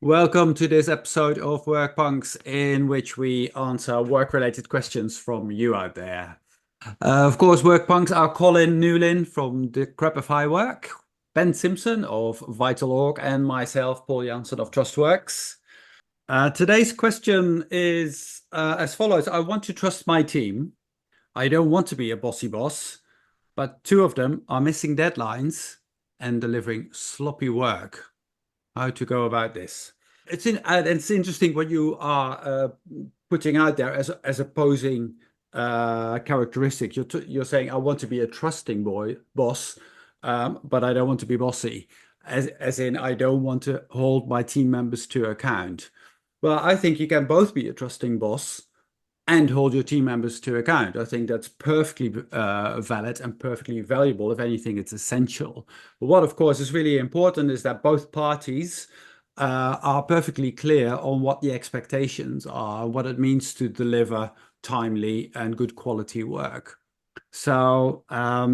Welcome to this episode of Work Punks, in which we answer work-related questions from you out there. Of course, Work Punks are Colin Newlyn from Decrapify Work, Ben Simpson of VitalOrg, and myself, Paul Jansen of TrustWorks. Today's question is as follows. I want to trust my team. I don't want to be a bossy boss, but two of them are missing deadlines and delivering sloppy work. How to go about this? It's interesting what you are putting out there as opposing characteristic. You're saying I want to be a trusting boss, but I don't want to be bossy. As in I don't want to hold my team members to account. Well, I think you can both be a trusting boss and hold your team members to account. I think that's perfectly valid and perfectly valuable. If anything, it's essential. But what, of course, is really important is that both parties are perfectly clear on what the expectations are, what it means to deliver timely and good quality work. So I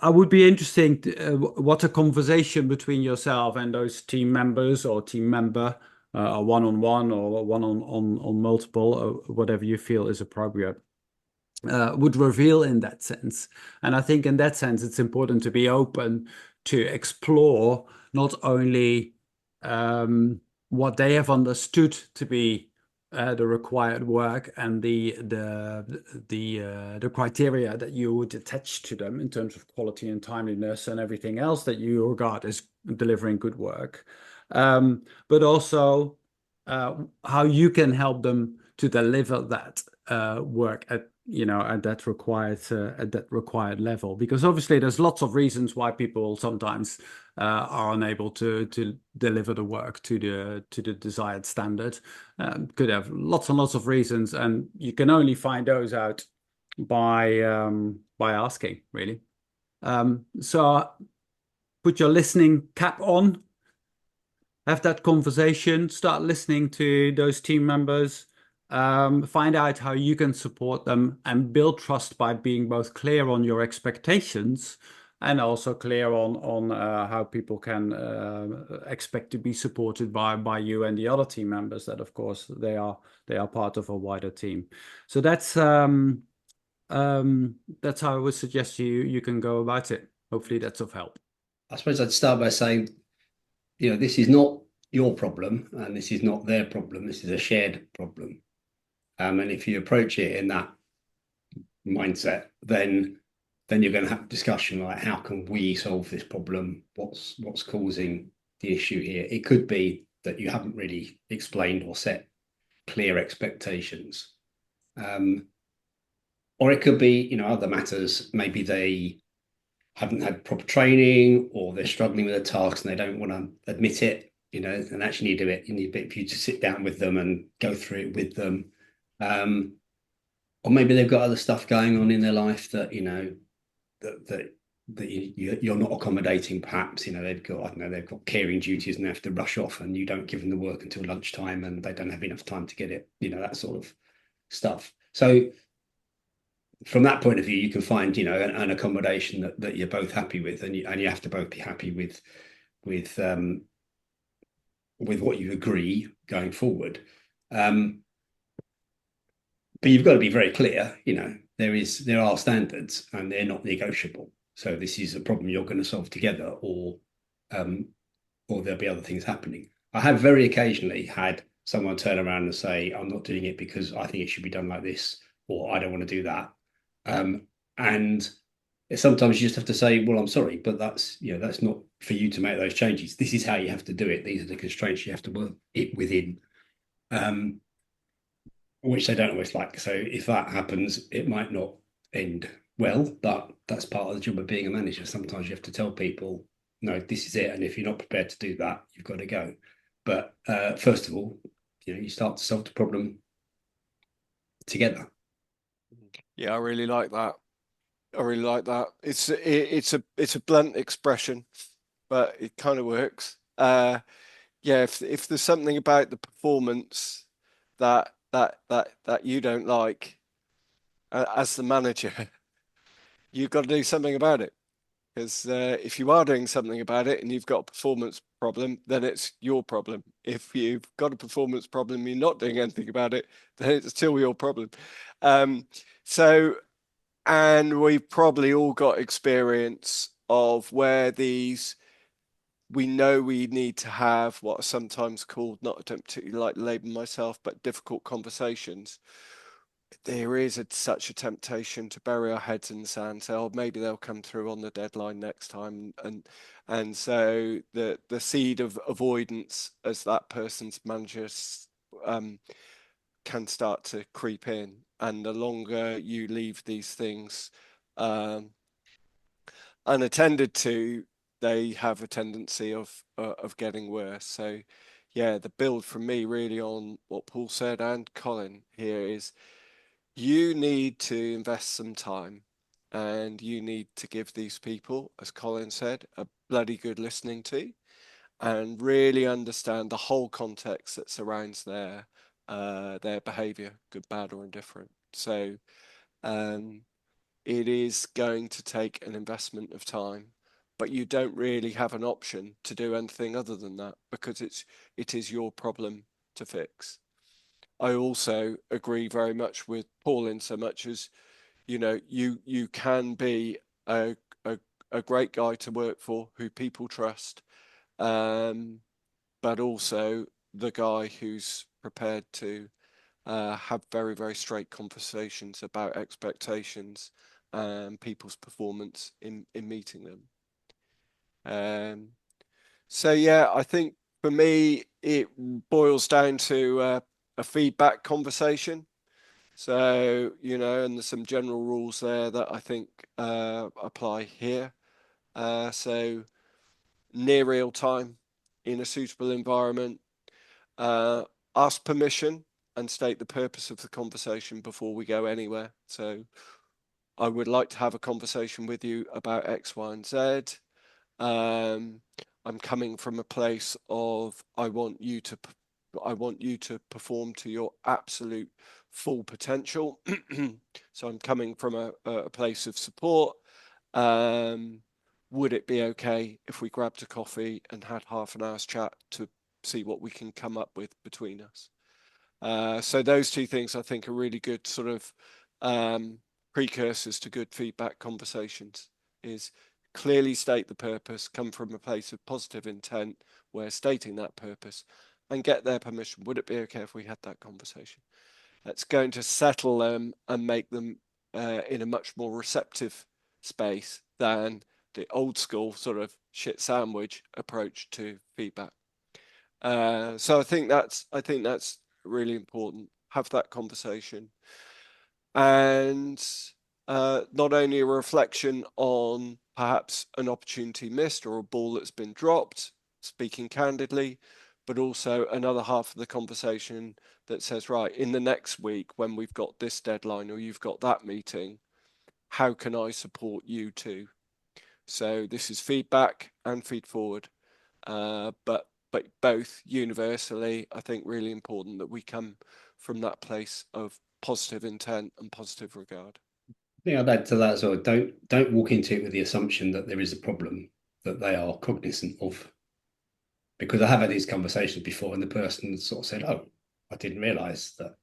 would be interesting what a conversation between yourself and those team members or team member, a one-on-one or one on multiple, or whatever you feel is appropriate, would reveal in that sense. And I think in that sense, it's important to be open to explore not only what they have understood to be the required work and the criteria that you would attach to them in terms of quality and timeliness and everything else that you regard as delivering good work, but also how you can help them to deliver that work at at that required level. Because obviously there's lots of reasons why people sometimes are unable to deliver the work to the desired standard. Could have lots and lots of reasons, and you can only find those out by asking, really. So put your listening cap on, have that conversation, start listening to those team members, find out how you can support them and build trust by being both clear on your expectations and also clear on how people can expect to be supported by you and the other team members, that of course they are part of a wider team. So that's how I would suggest you can go about it. Hopefully that's of help. I suppose I'd start by saying, this is not your problem and this is not their problem. This is a shared problem. And if you approach it in that mindset, then you're going to have a discussion like, how can we solve this problem? What's causing the issue here? It could be that you haven't really explained or set clear expectations. Or it could be, other matters. Maybe they haven't had proper training, or they're struggling with a task and they don't want to admit it, and actually do it. You need a bit for you to sit down with them and go through it with them. Or maybe they've got other stuff going on in their life that, that you're not accommodating, perhaps. They've got, I don't know, they've got caring duties and they have to rush off and you don't give them the work until lunchtime and they don't have enough time to get it, that sort of stuff. So from that point of view, you can find, an accommodation that you're both happy with, and you have to both be happy with what you agree going forward. But you've got to be very clear, there are standards and they're not negotiable. So this is a problem you're going to solve together, or there'll be other things happening. I have very occasionally had someone turn around and say, I'm not doing it because I think it should be done like this, or I don't want to do that. And sometimes you just have to say, well, I'm sorry, but that's not for you to make those changes. This is how you have to do it. These are the constraints you have to work it within, which they don't always like. So if that happens, it might not end well, but that's part of the job of being a manager. Sometimes you have to tell people, no, this is it. And if you're not prepared to do that, you've got to go. But first of all, you start to solve the problem together. Yeah, I really like that. It's a blunt expression, but it kind of works. Yeah, if there's something about the performance that you don't like as the manager, you've got to do something about it, Because if you are doing something about it and you've got a performance problem, then it's your problem. If you've got a performance problem, you're not doing anything about it, then it's still your problem. And we've probably all got experience of where we know we need to have what are sometimes called, not I don't particularly like to label myself, but difficult conversations. There is such a temptation to bury our heads in the sand, say, oh, maybe they'll come through on the deadline next time. And so the seed of avoidance as that person's manager can start to creep in. And the longer you leave these things unattended to, they have a tendency of getting worse. So yeah, the build from me really on what Paul said and Colin here is you need to invest some time, and you need to give these people, as Colin said, a bloody good listening to, and really understand the whole context that surrounds their behavior, good, bad, or indifferent. So it is going to take an investment of time, but you don't really have an option to do anything other than that, because it is your problem to fix. I also agree very much with Paul in so much as, you know, you can be a great guy to work for who people trust, but also the guy who's prepared to have very, very straight conversations about expectations and people's performance in meeting them. So yeah, I think for me it boils down to a feedback conversation. So, you know, and there's some general rules there that I think apply here. So near real time in a suitable environment, ask permission and state the purpose of the conversation before we go anywhere. So I would like to have a conversation with you about X, Y, and Z. I'm coming from a place of I want you to perform to your absolute full potential. So I'm coming from a place of support. Would it be okay if we grabbed a coffee and had half an hour's chat to see what we can come up with between us? So those two things I think are really good sort of precursors to good feedback conversations. Is clearly state the purpose, come from a place of positive intent where stating that purpose, and get their permission. Would it be okay if we had that conversation? That's going to settle them and make them in a much more receptive space than the old school sort of shit sandwich approach to feedback. So I think that's really important. Have that conversation, and not only a reflection on perhaps an opportunity missed or a ball that's been dropped, speaking candidly, but also another half of the conversation that says, right, in the next week when we've got this deadline or you've got that meeting, how can I support you too? So this is feedback and feed forward, but both universally, I think really important that we come from that place of positive intent and positive regard. I think I'd add to that as well. Don't walk into it with the assumption that there is a problem that they are cognizant of. Because I have had these conversations before, and the person sort of said, "Oh, I didn't realise that.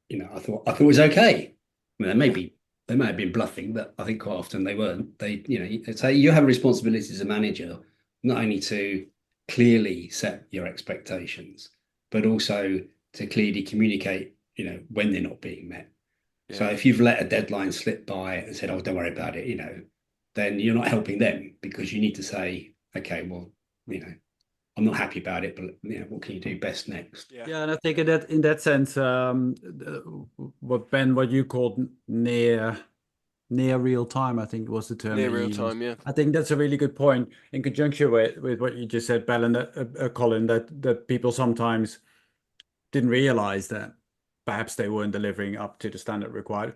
You know, I thought it was okay." I mean, they may have been bluffing, but I think quite often they weren't. So you have a responsibility as a manager not only to clearly set your expectations, but also to clearly communicate, you know, when they're not being met. Yeah. So if you've let a deadline slip by and said, "Oh, don't worry about it," you know, then you're not helping them, because you need to say, "Okay, well, you know, I'm not happy about it, but you know, what can you do best next?" Yeah, and I think in that sense, what you called near real time, I think was the term. Near real time, yeah. I think that's a really good point in conjunction with what you just said, Bell, and Colin, that people sometimes didn't realize that perhaps they weren't delivering up to the standard required.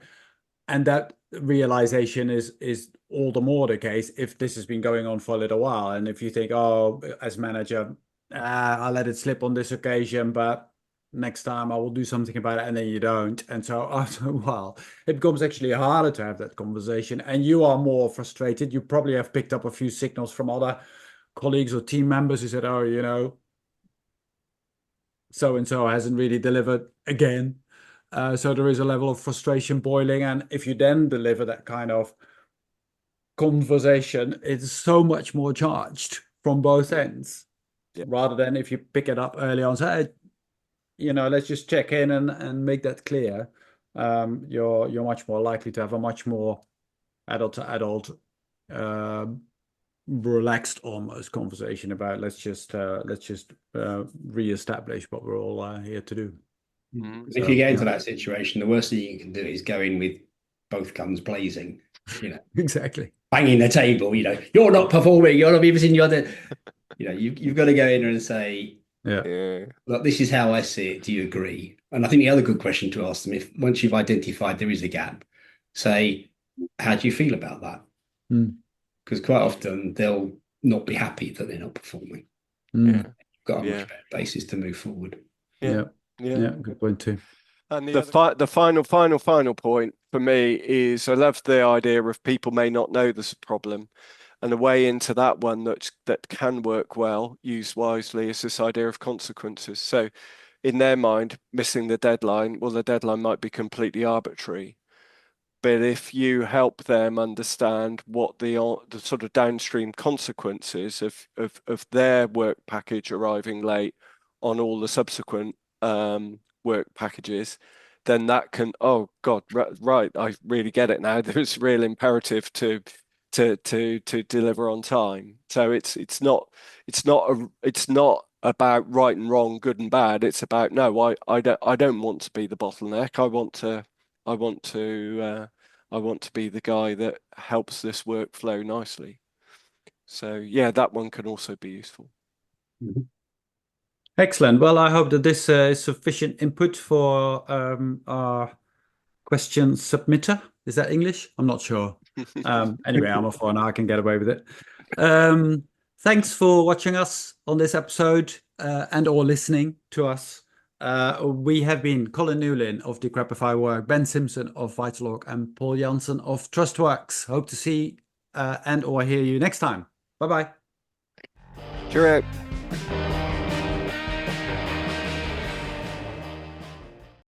And that realization is all the more the case if this has been going on for a little while. And if you think, oh, as manager, I let it slip on this occasion, but next time I will do something about it, and then you don't. And so after a while, it becomes actually harder to have that conversation, and you are more frustrated. You probably have picked up a few signals from other colleagues or team members who said, oh, so and so hasn't really delivered again. So there is a level of frustration boiling. And if you then deliver that kind of conversation, it's so much more charged from both ends, rather than if you pick it up early on, say, let's just check in and make that clear. You're much more likely to have a much more adult to adult, relaxed almost conversation about let's just reestablish what we're all here to do. If you get into that situation, the worst thing you can do is go in with both guns blazing, Exactly, banging the table. You're not performing. You're not even your. You've got to go in and say, look, this is how I see it. Do you agree? And I think the other good question to ask them, if once you've identified there is a gap, say, how do you feel about that? Because quite often they'll not be happy that they're not performing. You've got a much better basis to move forward. Yeah, good point too. And the final point for me is, I love the idea of people may not know there's a problem, and the way into that one that can work well, used wisely, is this idea of consequences. So in their mind, missing the deadline, well, the deadline might be completely arbitrary. But if you help them understand what the sort of downstream consequences of their work package arriving late on all the subsequent work packages, then that can, oh God, right, I really get it now. There's a real imperative to deliver on time. So it's not about right and wrong, good and bad. It's about, no, I don't want to be the bottleneck. I want to be the guy that helps this work flow nicely. So yeah, that one can also be useful. Excellent. Well, I hope that this is sufficient input for our question submitter. Is that English? I'm not sure. Anyway, I'm a foreigner. I can get away with it. Thanks for watching us on this episode and or listening to us. We have been Colin Newlyn of Decrapify Work, Ben Simpson of VitalOrg, and Paul Jansen of TrustWorks. Hope to see and or hear you next time. Bye-bye. Cheerio.